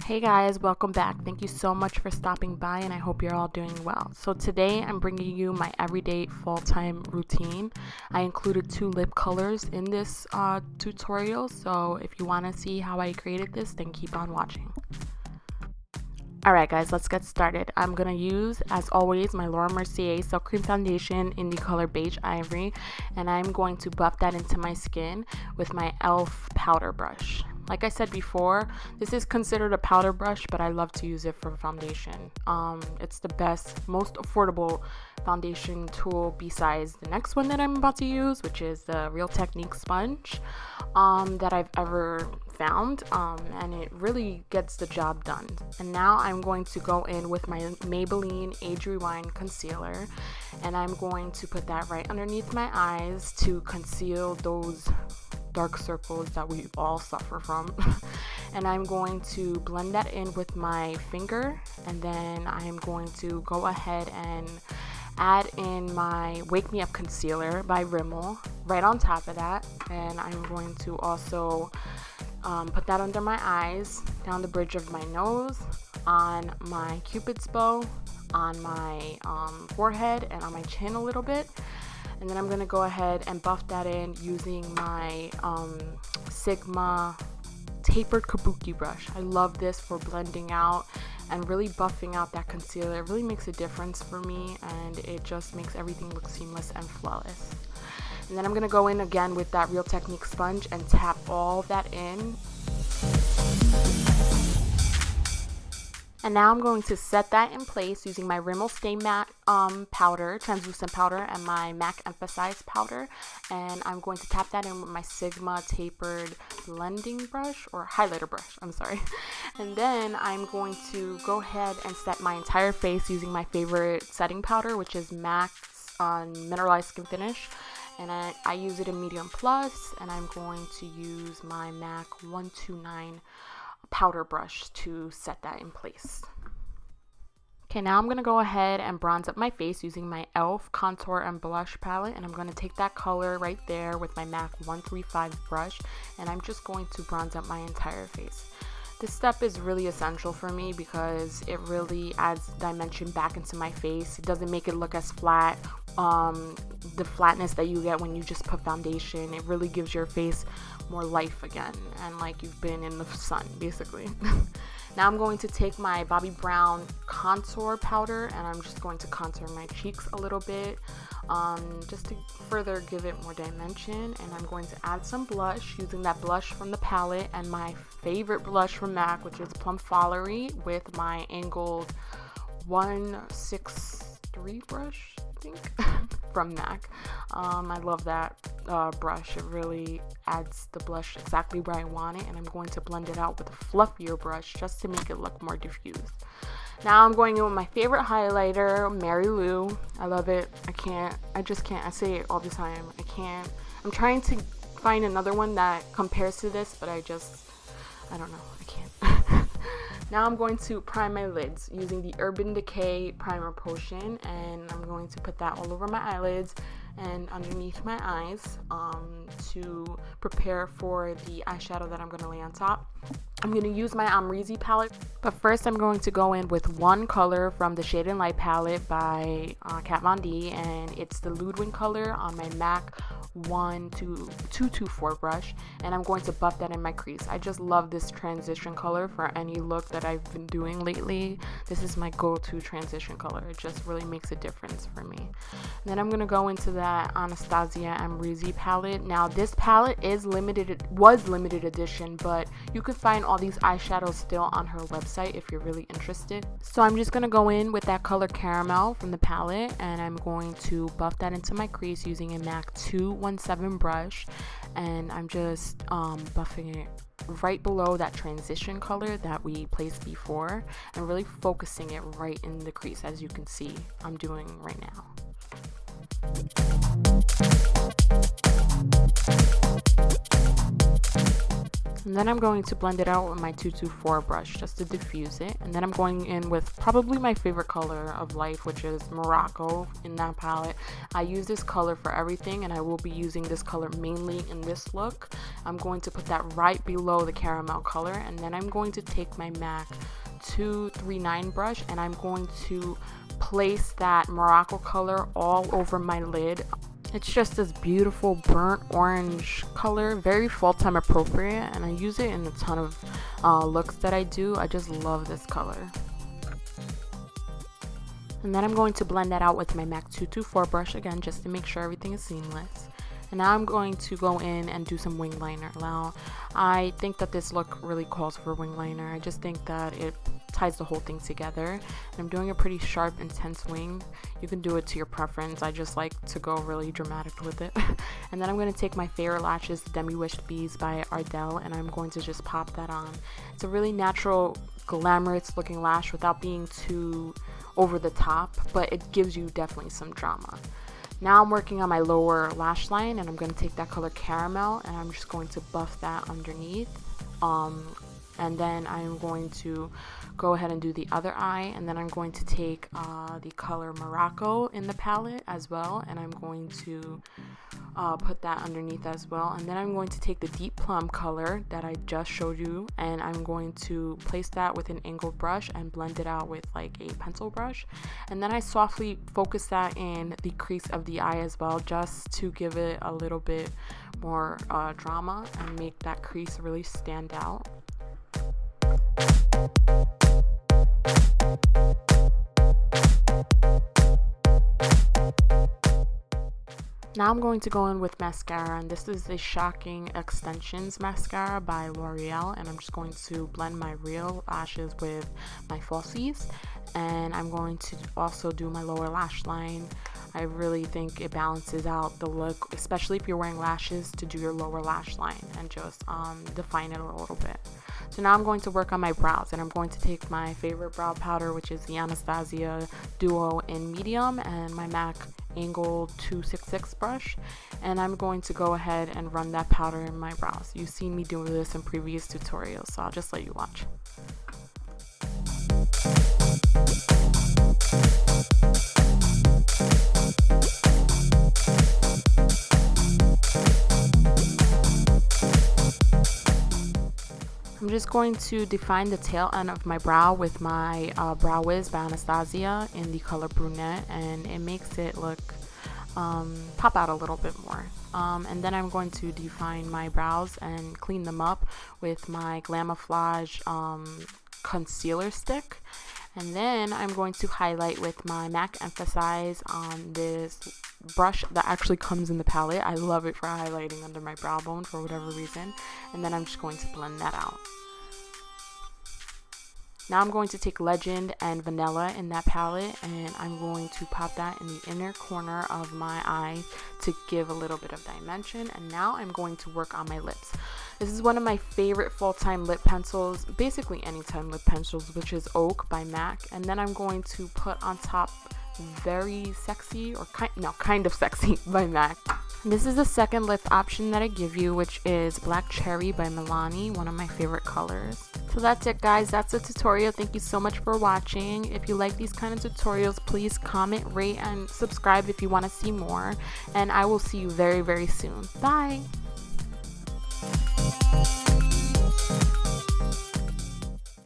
Hey guys, welcome back. Thank you so much for stopping by and I hope you're all doing well. So today I'm bringing you my everyday fall-time routine. I included 2 lip colors in this tutorial, so if you want to see how I created this, then keep on watching. Alright guys, let's get started. I'm going to use, as always, my Laura Mercier Silk Cream Foundation in the color Beige Ivory, and I'm going to buff that into my skin with my e.l.f. powder brush. Like I said before, this is considered a powder brush, but I love to use it for foundation. It's the best, most affordable foundation tool besides the next one that I'm about to use, which is the Real Technique sponge that I've ever found, and it really gets the job done. And now I'm going to go in with my Maybelline Age Rewind concealer, and I'm going to put that right underneath my eyes to conceal those dark circles that we all suffer from. And I'm going to blend that in with my finger, and then I'm going to go ahead and add in my Wake Me Up concealer by Rimmel right on top of that, and I'm going to also put that under my eyes, down the bridge of my nose, on my Cupid's bow, on my forehead, and on my chin a little bit. And then I'm going to go ahead and buff that in using my Sigma tapered kabuki brush. I love this for blending out and really buffing out that concealer. It really makes a difference for me, and it just makes everything look seamless and flawless. And then I'm going to go in again with that Real Technique sponge and tap all that in. And now I'm going to set that in place using my Rimmel Stay Matte powder, translucent powder, and my MAC Emphasize powder. And I'm going to tap that in with my Sigma tapered blending brush, or highlighter brush, I'm sorry. And then I'm going to go ahead and set my entire face using my favorite setting powder, which is MAC's Mineralized Skin Finish. And I use it in medium plus, and I'm going to use my MAC 129 powder brush to set that in place. Okay, now I'm going to go ahead and bronze up my face using my e.l.f. contour and blush palette, and I'm going to take that color right there with my MAC 135 brush, and I'm just going to bronze up my entire face. This step is really essential for me because it really adds dimension back into my face. It doesn't make it look as flat, the flatness that you get when you just put foundation. It really gives your face more life again, and like you've been in the sun basically. Now I'm going to take my Bobbi Brown contour powder, and I'm just going to contour my cheeks a little bit, just to further give it more dimension. And I'm going to add some blush using that blush from the palette and my favorite blush from MAC, which is Plum Follery, with my angled 163 brush, I think, from MAC. I love that brush. It really adds the blush exactly where I want it, and I'm going to blend it out with a fluffier brush just to make it look more diffused. Now I'm going in with my favorite highlighter, Mary Lou. I love it. I just can't. I say it all the time. I'm trying to find another one that compares to this, but I don't know. I can't. Now I'm going to prime my lids using the Urban Decay Primer Potion, and I'm going to put that all over my eyelids and underneath my eyes to prepare for the eyeshadow that I'm going to lay on top. I'm going to use my Amrezy palette, but first I'm going to go in with one color from the Shade and Light palette by Kat Von D, and it's the Ludwig color on my MAC 224 brush, and I'm going to buff that in my crease. I just love this transition color for any look that I've been doing lately. This is my go-to transition color. It just really makes a difference for me. And then I'm going to go into that Anastasia Amrezy palette. Now this palette was limited edition, but you can find all these eyeshadows still on her website if you're really interested. So I'm just going to go in with that color Caramel from the palette, and I'm going to buff that into my crease using a MAC 217 brush, and I'm just buffing it right below that transition color that we placed before, and really focusing it right in the crease, as you can see I'm doing right now. And then I'm going to blend it out with my 224 brush just to diffuse it. And then I'm going in with probably my favorite color of life, which is Morocco in that palette. I use this color for everything, and I will be using this color mainly in this look. I'm going to put that right below the caramel color, and then I'm going to take my MAC 239 brush, and I'm going to place that Morocco color all over my lid. It's just this beautiful burnt orange color, very fall time appropriate, and I use it in a ton of looks that I do. I just love this color. And then I'm going to blend that out with my MAC 224 brush again, just to make sure everything is seamless. And now I'm going to go in and do some wing liner. Now, I think that this look really calls for wing liner. I just think that it ties the whole thing together. And I'm doing a pretty sharp, intense wing. You can do it to your preference. I just like to go really dramatic with it. And then I'm going to take my favorite lashes, the Demi Wish Bees by Ardell, and I'm going to just pop that on. It's a really natural, glamorous looking lash without being too over the top, but it gives you definitely some drama. Now I'm working on my lower lash line, and I'm going to take that color Caramel, and I'm just going to buff that underneath. And then I'm going to go ahead and do the other eye, and then I'm going to take the color Morocco in the palette as well, and I'm going to put that underneath as well. And then I'm going to take the deep plum color that I just showed you, and I'm going to place that with an angled brush and blend it out with like a pencil brush. And then I softly focus that in the crease of the eye as well, just to give it a little bit more drama and make that crease really stand out. Now I'm going to go in with mascara, and this is the Shocking Extensions mascara by L'Oreal, and I'm just going to blend my real lashes with my falsies, and I'm going to also do my lower lash line. I really think it balances out the look, especially if you're wearing lashes, to do your lower lash line and just define it a little bit. So now I'm going to work on my brows, and I'm going to take my favorite brow powder, which is the Anastasia Duo in medium, and my MAC Angle 266 brush, and I'm going to go ahead and run that powder in my brows. You've seen me do this in previous tutorials, so I'll just let you watch. I'm just going to define the tail end of my brow with my Brow Wiz by Anastasia in the color Brunette, and it makes it look pop out a little bit more. And then I'm going to define my brows and clean them up with my Glamouflage concealer stick. And then I'm going to highlight with my MAC Emphasize on this brush that actually comes in the palette. I love it for highlighting under my brow bone for whatever reason. And then I'm just going to blend that out. Now I'm going to take Legend and Vanilla in that palette, and I'm going to pop that in the inner corner of my eye to give a little bit of dimension. And now I'm going to work on my lips. This is one of my favorite fall-time lip pencils, basically anytime lip pencils, which is Oak by MAC. And then I'm going to put on top Very Sexy, or kind of Sexy by MAC. This is the second lip option that I give you, which is Black Cherry by Milani, one of my favorite colors. So that's it, guys. That's the tutorial. Thank you so much for watching. If you like these kind of tutorials, please comment, rate, and subscribe if you want to see more. And I will see you very, very soon. Bye!